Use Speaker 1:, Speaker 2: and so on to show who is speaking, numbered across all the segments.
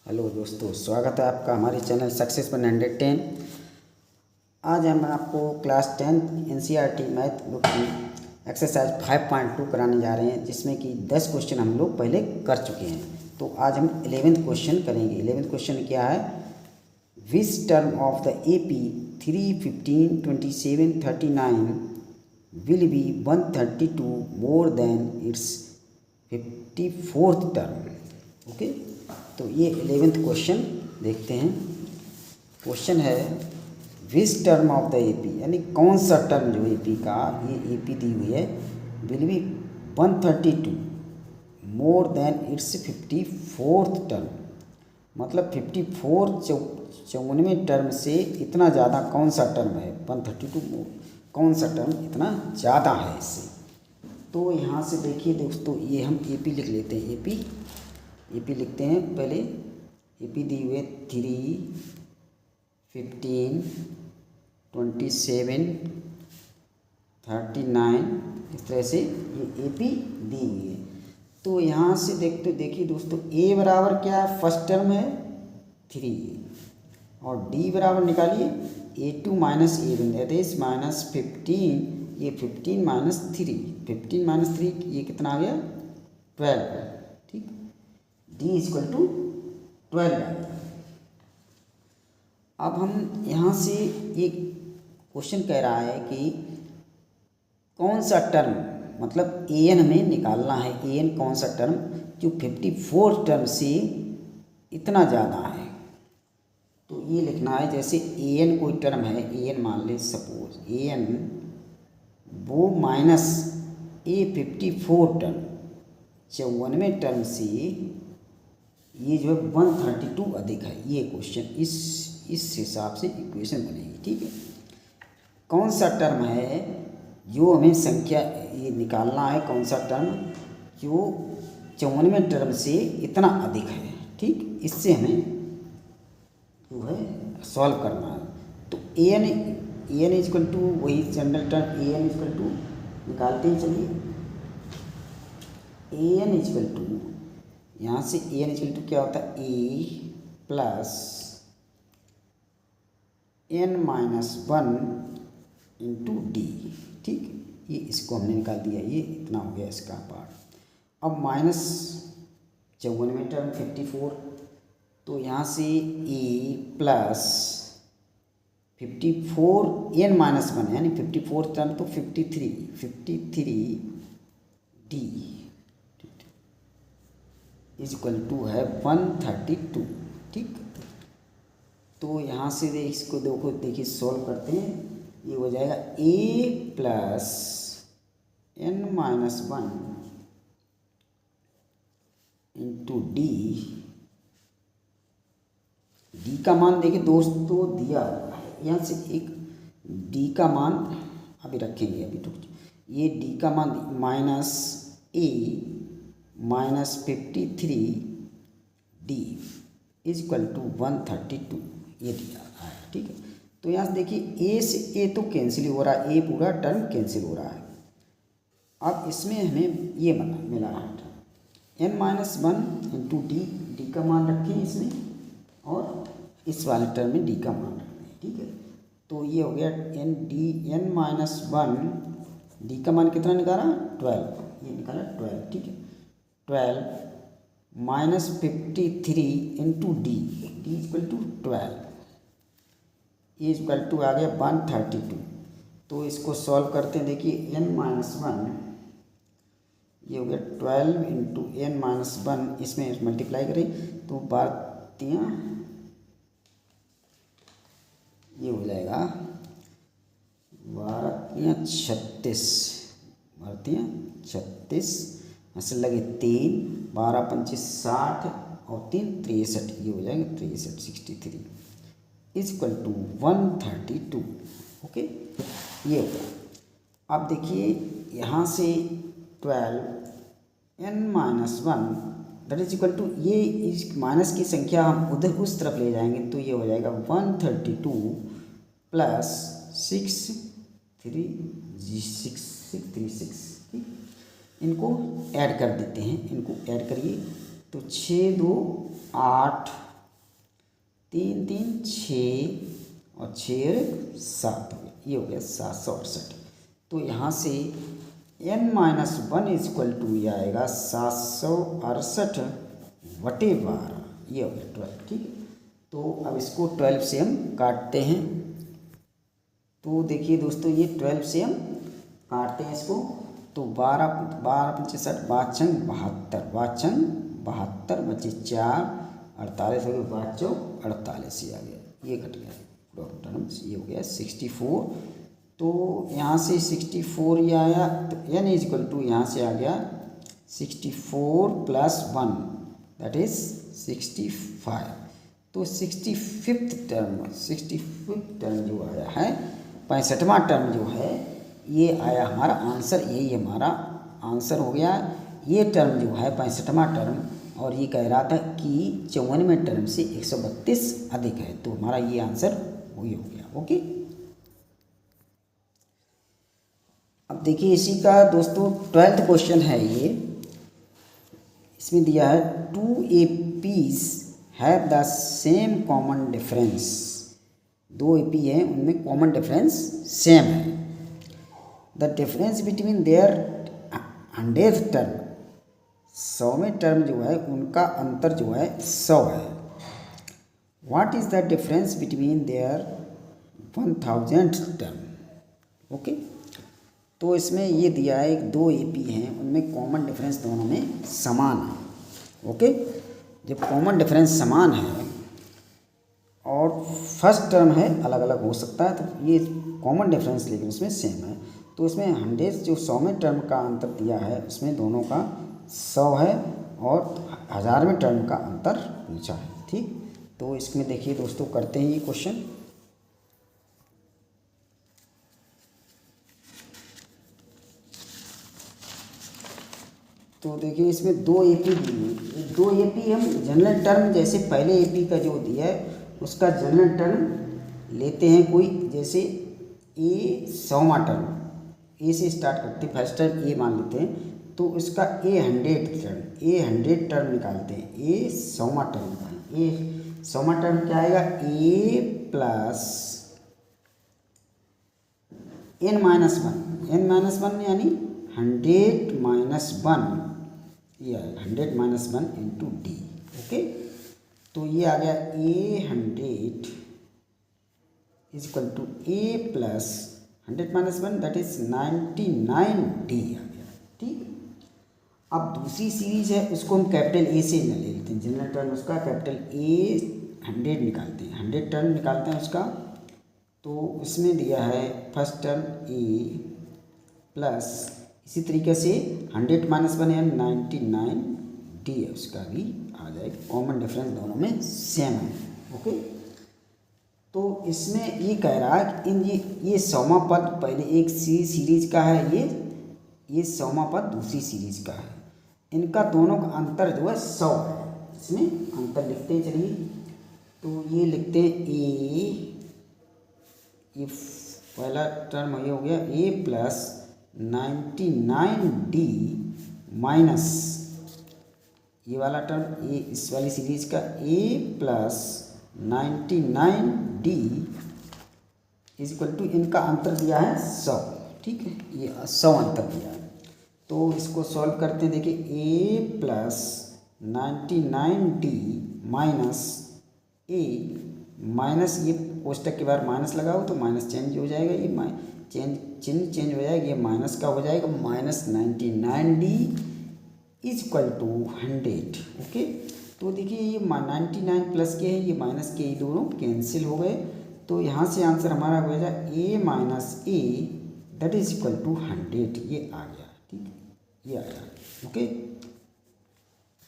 Speaker 1: Hello दोस्तों, स्वागत है आपका हमारे चैनल सक्सेस 110। आज हम आपको क्लास 10 एनसीईआरटी मैथ बुक की एक्सरसाइज 5.2 कराने जा रहे हैं, जिसमें कि 10 क्वेश्चन हम लोग पहले कर चुके हैं। तो आज हम 11th क्वेश्चन करेंगे। 11th क्वेश्चन क्या है? Which term of the AP 3, 15, 27, 39 will be 132 more than it's 54th term. Okay, तो ये 11th क्वेश्चन देखते हैं। क्वेश्चन है which term of the AP, यानी कौन सा टर्म जो AP का, ये AP दी हुई है, will be 132 more than it's 54th term. मतलब 54वें टर्म से इतना ज़्यादा कौन सा टर्म है? 132 मोर, कौन सा टर्म इतना ज़्यादा है इससे? तो यहाँ से देखिए दोस्तों, ये हम AP लिख लेते हैं। AP लिखते हैं। पहले AP दी हुए 3, 15, 27, 39, इस तरह से ये AP दी हुई है। तो यहाँ से देखिए दोस्तों, A बराबर क्या है? फर्स्ट टर्म है 3, और D बराबर निकालिए A2 minus A1, that is -15। ये 15 माइनस 3, 15 माइनस 3 ये कितना आ गया? 12। ठीक, D इक्वल टू 12। अब हम यहाँ से ये क्वेश्चन कह रहा है कि कौन सा टर्म, मतलब AN हमें निकालना है। AN कौन सा टर्म जो 54 टर्म से इतना ज़्यादा है? तो ये लिखना है, जैसे AN कोई टर्म है, AN मान ले सपोज AN, वो माइनस A 54 टर्म, 54वें टर्म से ये जो है 132 अधिक है। ये क्वेश्चन इस हिसाब से इक्वेशन बनेगी। ठीक है, कौन सा टर्म है जो हमें संख्या ये निकालना है, कौन सा टर्म जो 54वें टर्म से इतना अधिक है। ठीक, इससे हमें जो है सॉल्व करना है। तो AN इक्वल टू वही general term AN equal to निकालते हैं। चलिए, AN इक्वल टू, यहाँ से AN इक्वल टू क्या होता है? A plus N minus 1 into D। ठीक, ये इसको हमने निकाल दिया, ये इतना हो गया इसका पार्ट। अब माइनस 54वें टर्म 54, तो यहाँ से A प्लस 54 N माइनस 1, यानी 54 टर्म तो 53 D इज इक्वल टू है 132। ठीक, तो यहाँ से इसको देखिए सॉल्व करते हैं। ये हो जाएगा A plus N minus 1 into D का मान देखिए दोस्तों दिया हुआ है। यहाँ से एक D का मान अभी रखेंगे, अभी तो ये D का मान minus A minus 53 D is equal to 132, ये दिया है। ठीक है, तो यहाँ से देखिए A से A तो कैंसिल हो रहा है, A पूरा टर्म कैंसिल हो रहा है। अब इसमें हमें ये मिला है N माइनस 1 इंटू D का मान रखें इसमें, और इस वाले टर्म में D का मान रखना है। ठीक है, तो ये हो गया N माइनस 1, D का मान कितना निकाला? 12, ये निकाला 12। ठीक है, 12 minus 53 into D equal to 12, ये इक्वल टू आ गया 132। तो इसको सॉल्व करते हैं। देखिए N माइनस 1, ये हो गया 12 इंटू N माइनस 1, इसमें मल्टीप्लाई करें तो बारतियाँ ये हो जाएगा 12×36, 12×36, असल लगे 3, 12×5 60 और 3 63, ये हो जाएगा 63, 63 इज इक्वल टू 132। ओके, ये होगा। अब देखिए यहाँ से 12 N minus 1 that is equal to, ये इस माइनस की संख्या हम उधर उस तरफ ले जाएंगे, तो ये हो जाएगा 132 प्लस 636। ठीक, इनको ऐड कर देते हैं, इनको ऐड करिए तो 6 2 8 तीन तीन छः और छः 7 हो गया, ये हो गया 768। तो यहाँ से n-1 इक्वल टू ये आएगा 768/12, ये हो गया 12। ठीक है, तो अब इसको 12 से हम काटते हैं। तो देखिए दोस्तों, ये 12 से हम काटते हैं इसको, तो 12 12 पंचे 60, 5 छंग 72, 5 छंग 72 बचे 4, 48 हो गया, 5 चौक 48, ये आ गया, ये कट गया टर्म्स, ये हो गया 64। तो यहाँ से 64 ये आया, तो n इक्वल टू यहाँ से आ गया 64 + 1 दैट इज 65। तो 65th टर्म जो आया है, 65वां टर्म जो है, ये आया हमारा आंसर, यही हमारा आंसर हो गया। ये टर्म जो है 65वां टर्म, और ये कह रहा था कि 54वें टर्म से 132 अधिक है, तो हमारा ये आंसर वही हो गया। ओके, अब देखिए इसी का दोस्तों 12th क्वेश्चन है ये। इसमें दिया है 2 APs have the same common difference. 2 AP हैं, उनमें कॉमन डिफरेंस सेम है। The difference between their 100th term, 100वें टर्म जो है उनका अंतर जो है 100 है। What is the difference between their 1000th term. Okay, तो इसमें ये दिया है 2 AP हैं, उनमें कॉमन डिफरेंस दोनों में समान है। ओके, जब कॉमन डिफरेंस समान है और फर्स्ट टर्म है अलग अलग हो सकता है, तो ये कॉमन डिफरेंस लेकिन उसमें सेम है। तो इसमें 100 जो 100वें टर्म का अंतर दिया है, उसमें दोनों का 100 है, और 1000वें टर्म का अंतर पूछा है। ठीक, तो इसमें देखिए दोस्तों, करते हैं ये क्वेश्चन। तो देखिए इसमें 2 AP दिए, 2 AP हम जनरल टर्म, जैसे पहले AP का जो दिया है उसका जनरल टर्म लेते हैं कोई, जैसे A 100वां टर्म, A से स्टार्ट करते हैं, फर्स्ट टर्म A मान लेते हैं, तो इसका A 100 टर्म निकालते हैं। A 100वां टर्म, A 100वां टर्म क्या आएगा, A + n-1 यानी 100 - 1, ये आएगा 100 - 1 × D। ओके, तो ये आ गया A 100 = A + 100 - 1 that is 99D आ गया। ठीक, अब दूसरी सीरीज है, उसको हम कैपिटल A से ले लेते हैं। जनरल टर्म उसका कैपिटल A 100 निकालते हैं, 100 टर्म निकालते हैं उसका। तो उसमें दिया है फर्स्ट टर्म A प्लस, इसी तरीके से 100 - 1 यानी 99D है, उसका भी आ जाएगा। कॉमन डिफरेंस दोनों में सेम है। ओके, तो इसमें ये कह रहा है कि इन ये 100वां पद पहले एक सीरीज का है, ये 100वां पद दूसरी सीरीज का है, इनका दोनों का अंतर जो है 100 है। इसमें अंतर लिखते हैं, चलिए, तो ये लिखते हैं ये पहला टर्म ये हो गया A + 99D माइनस ये वाला टर्म A, इस वाली सीरीज का A + 99D = इनका अंतर दिया है 100। ठीक है, ये 100 अंतर दिया है। तो इसको सॉल्व करते हैं। देखिए A + 99D minus A minus, ये कोष्टक के बाहर माइनस लगाओ तो माइनस चेंज हो जाएगा, ये चिन्ह चेंज हो जाएगा, ये माइनस का हो जाएगा, -99D = 100। ओके, तो देखिए ये 99 प्लस के है, ये माइनस के, ये दोनों कैंसिल हो गए। तो यहाँ से आंसर हमारा हो जाएगा A - A that is equal to 100, ये आ गया। ठीक है, ये आया। ओके,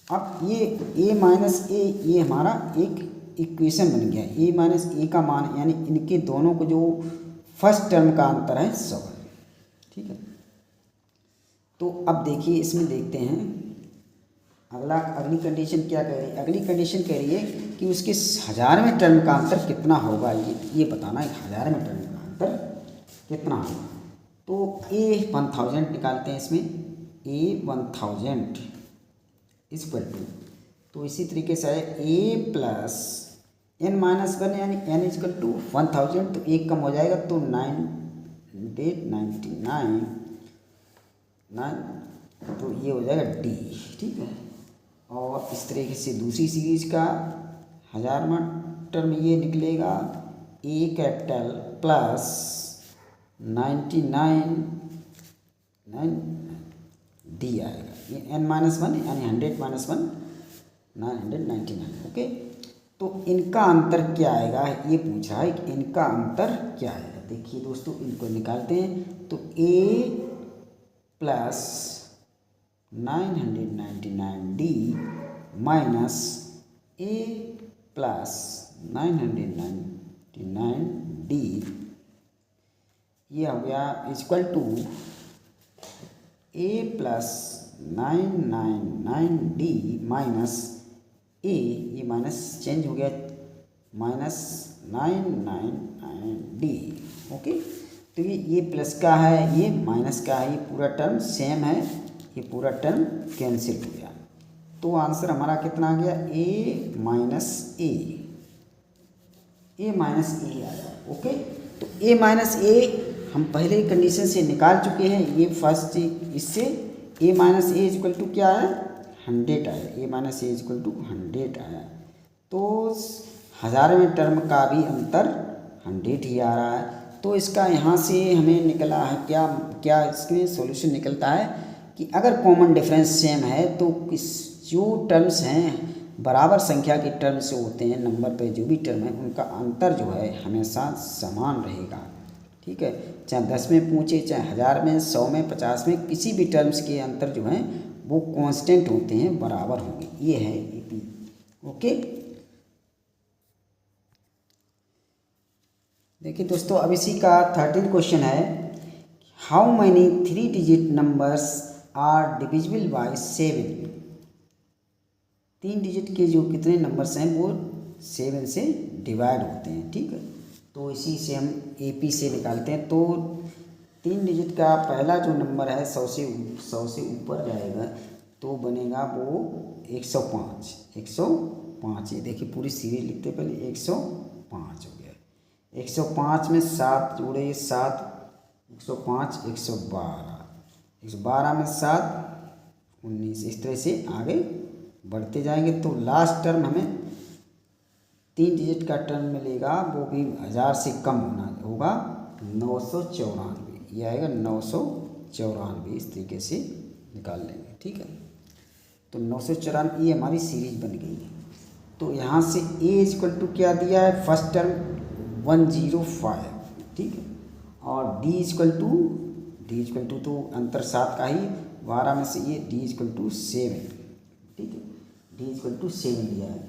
Speaker 1: अब ये A - A ये हमारा एक इक्वेशन बन गया। A - A का मान यानी इनके दोनों को जो फर्स्ट टर्म का अंतर है 100 है। ठीक है, तो अब देखिए इसमें देखते हैं अगली कंडीशन क्या कह रही है। अगली कंडीशन कह रही है कि उसके 1000वें टर्म का अंतर कितना होगा, ये बताना है 1000वें टर्म का अंतर कितना होगा। तो A 1000 निकालते हैं इसमें, A 1000 = तो इसी तरीके से A + n माइनस वन यानी n इजकल टू 1000, तो एक कम हो जाएगा तो 999 तो ये हो जाएगा D, ठीक है। और इस तरीके से दूसरी सीरीज का 1000वां टर्म ये निकलेगा A कैपिटल प्लस 99 D आएगा, ये n माइनस वन यानी 100 माइनस वन 999, ओके। तो इनका अंतर क्या आएगा ये पूछ रहा है कि इनका अंतर क्या आएगा। देखिए दोस्तों, इनको निकालते हैं तो A plus 999D minus A plus 999D ये हो गया equal to A plus 999D minus A, ये माइनस चेंज हो गया माइनस 999D, ओके। तो ये प्लस का है, ये माइनस का है, ये पूरा टर्म सेम है, ये पूरा टर्म कैंसिल हो गया। तो आंसर हमारा कितना आ गया A माइनस A आया, ओके। तो A माइनस A हम पहले ही कंडीशन से निकाल चुके हैं, ये फर्स्ट इससे A minus A equal to क्या है 100 आया, A minus A equal to 100 आया। तो 1000वें टर्म का भी अंतर 100 ही आ रहा है। तो इसका यहाँ से हमें निकला है क्या इसमें सॉल्यूशन निकलता है कि अगर कॉमन डिफरेंस सेम है तो जो टर्म्स हैं बराबर संख्या के टर्म्स होते हैं, नंबर पे जो भी टर्म है उनका अंतर जो है हमेशा समान रहेगा, ठीक है। चाहे 10 में पूछे, चाहे 1000 में, 100 में, 50 में, किसी भी टर्म्स के अंतर जो हैं वो कांस्टेंट होते हैं, बराबर होंगे। ये है AP, ओके। देखिए दोस्तों, अब इसी का 13 क्वेश्चन है, how many 3 digit numbers are divisible by 7। 3 digit के जो कितने नंबर्स हैं वो 7 से डिवाइड होते हैं, ठीक है। तो इसी से हम AP से निकालते हैं। तो 3 डिजिट का पहला जो नंबर है 100 से ऊपर जाएगा तो बनेगा वो 105। ये देखिए पूरी सीरीज लिखते पहले 105 हो गया। 105 में 7 जोड़े 7, 105 112 में 7 19, इस तरह से आगे बढ़ते जाएंगे। तो लास्ट टर्म हमें 3 डिजिट का टर्म मिलेगा, वो भी 1000 से कम होगा 994, ये आएगा 994, इस तरीके से निकाल लेंगे, ठीक है। तो 994 ये हमारी सीरीज बन गई है। तो यहाँ से A इक्वल टू क्या दिया है, फर्स्ट टर्म 105, ठीक है। और D इक्वल टू तो अंतर 7 का ही, 12 में से ये D इक्वल टू 7, ठीक है। D इक्वल टू 7 दिया है।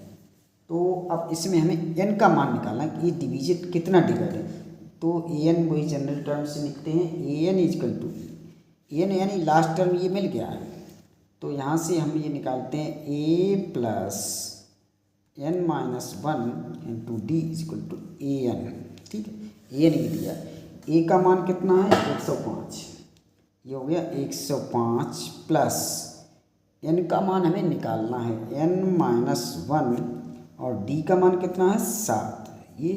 Speaker 1: तो अब इसमें हमें n का मान निकालना है कि ये डिवीजन कितना डिवाइड है। तो an वही जनरल टर्म से निकलते हैं, an इक्वल टू n यानी लास्ट टर्म ये मिल गया है। तो यहाँ से हम ये निकालते हैं a plus n minus 1 into D equal to an, ठीक है। an ये दिया, a का मान कितना है 105, ये हो गया 105 प्लस n का मान हमें निकालना है n माइनस 1 और D का मान कितना है 7, ये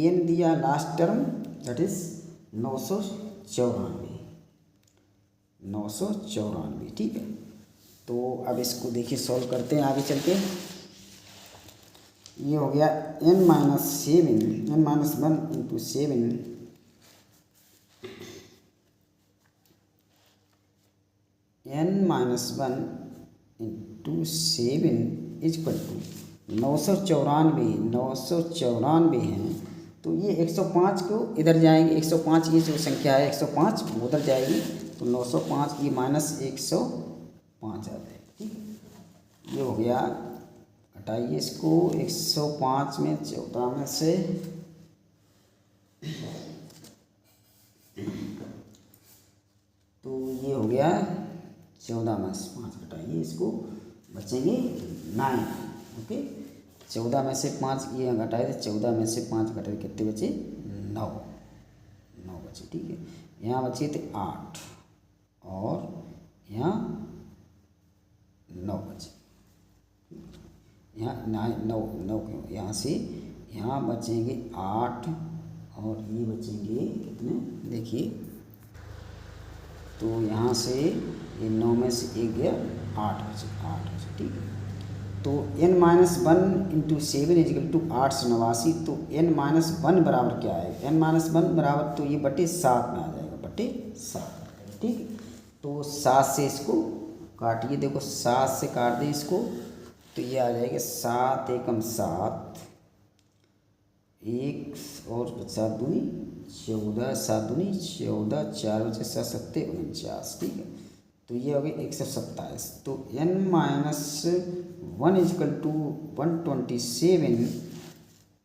Speaker 1: an दिया लास्ट टर्म दैट इज 994, ठीक है। तो अब इसको देखिए सॉल्व करते हैं, आगे चलते हैं। ये हो गया n minus 1 into 7 n minus 1 into 7 equal to 994 हैं। तो ये 105 को इधर जाएंगे, 105 ये जो संख्या है 105 वो उधर जाएगी, तो 905 ये माइनस 105 आ जाएगा, ठीक है। ये हो गया, हटाइए इसको, 105 में 14 में से तो ये हो गया 14 में से 5 घटाइए इसको, बचेंगे 9, ओके। 14 में से 5 ये घटाए थे, 14 में से 5 घटाए कितने बचे 9 बचे, ठीक है। यहाँ बचे थे 8 और यहाँ 9 बचे। यहाँ 9 9 क्यों, यहाँ से यहाँ बचेंगे 8 और ये बचेंगे कितने देखिए, तो यहाँ से ये 9 में से 1 गया 8 बचे, ठीक है। तो n-1 इंटू 7 इजिकल टू 889, तो n-1 बराबर क्या है, n-1 बराबर तो ये बटे 7 में आ जाएगा, बटे 7, ठीक है। तो 7 से इसको काटिए, देखो 7 से काट दें इसको तो ये आ जाएगा 7 एकम 7, 1 और 7 दूनी 14, 7 दूनी 14, 4 बचे 7 सत्ते 49, ठीक है। तो ये हो गया 127। तो n-1 इजिकल टू 127,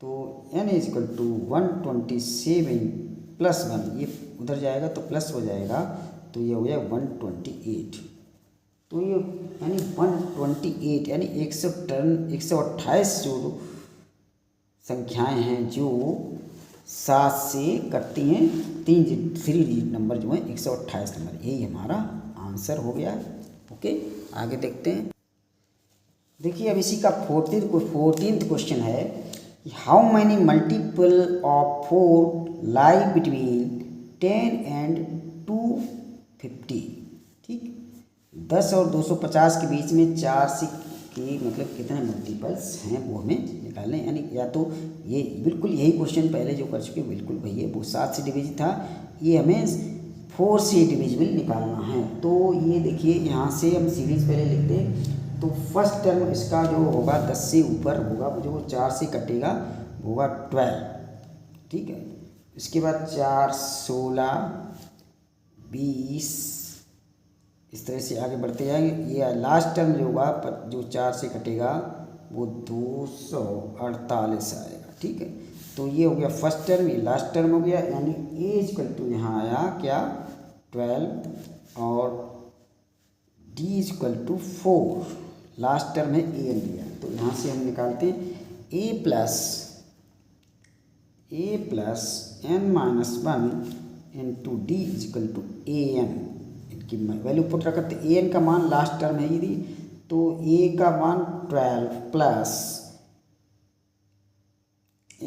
Speaker 1: तो n इजिकल टू 127 प्लस 1, ये उधर जाएगा तो प्लस हो जाएगा, तो ये हो गया 128। तो ये यानी 128 यानी 128 जो संख्याएं हैं जो 7 से करती हैं, 3 डिजिट नंबर जो है 128 नंबर, यही हमारा आंसर हो गया। ओके, आगे देखते हैं। देखिए अब इसी का 14th क्वेश्चन है, how many multiple of 4 lie between 10 and 250, ठीक। 10 और 250 के बीच में 4 से के मतलब कितने मल्टीपल्स हैं वो हमें निकालने, यानी या तो ये बिल्कुल यही क्वेश्चन पहले जो कर चुके बिल्कुल भैया वो 7 से डिविजन था, ये हमें 4 से डिविजिबल निकालना है। तो ये देखिए यहाँ से हम सीरीज पहले लिखते हैं, तो फर्स्ट टर्म इसका जो होगा 10 से ऊपर होगा, जो 4 से कटेगा होगा 12, ठीक है। इसके बाद 4, 16, 20, इस तरह से आगे बढ़ते जाएंगे। ये लास्ट टर्म जो होगा जो 4 से कटेगा वो 248 आएगा, ठीक है। तो ये हो गया फर्स्ट टर्म, ये लास्ट टर्म हो गया, यानी ए इक्वल टू यहाँ आया क्या 12 और D equal to 4, last term है ए एन दिया, तो यहाँ से हम निकालते हैं a plus n-1 into d equal to a n, इनकी वैल्यू पुट रखा, तो ए एन का मान लास्ट टर्म है यदि, तो ए का मान 12 प्लस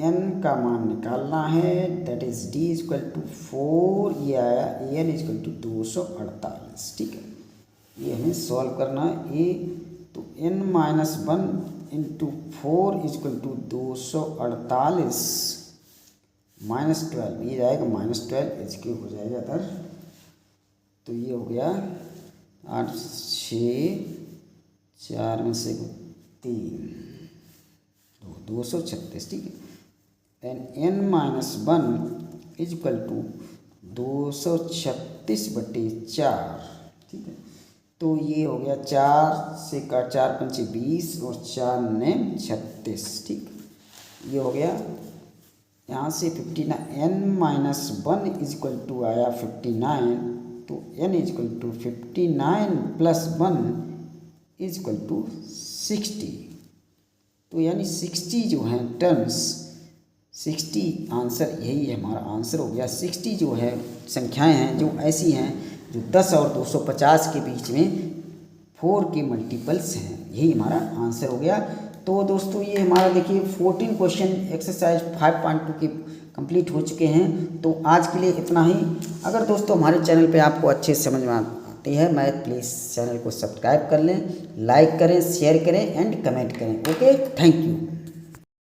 Speaker 1: n का मान निकालना है, that is D equal to 4, ये आया ए एन इक्वल टू 248, ठीक है। ये हमें सॉल्व करना है। ए तो n-1 इंटू 4 इक्वल टू 248 -12, ये जाएगा -12, इसके हो जाएगा इधर, तो ये हो गया 8, 6, 4 में से 3, 236, ठीक है। n-1 इक्वल टू 236/4, ठीक है। तो ये हो गया 4 से का 4 पंचे 20 और 4 ने 36, ठीक। ये हो गया यहाँ से 59, n-1 इक्वल टू आया 59, तो n equal to 59 plus 1 equal to 60, तो यानी 60 जो है टर्म्स, 60 आंसर, यही है हमारा आंसर हो गया। 60 जो है संख्याएं हैं जो ऐसी हैं जो 10 और 250 के बीच में 4 के मल्टीपल्स हैं, यही हमारा आंसर हो गया। तो दोस्तों ये हमारा देखिए 14 क्वेश्चन एक्सरसाइज 5.2 के कंप्लीट हो चुके हैं। तो आज के लिए इतना ही। अगर दोस्तों हमारे चैनल पे आपको अच्छे समझ में आती है, मैं प्लीज़ चैनल को सब्सक्राइब कर लें, लाइक करें, शेयर करें एंड कमेंट करें। Okay, thank you.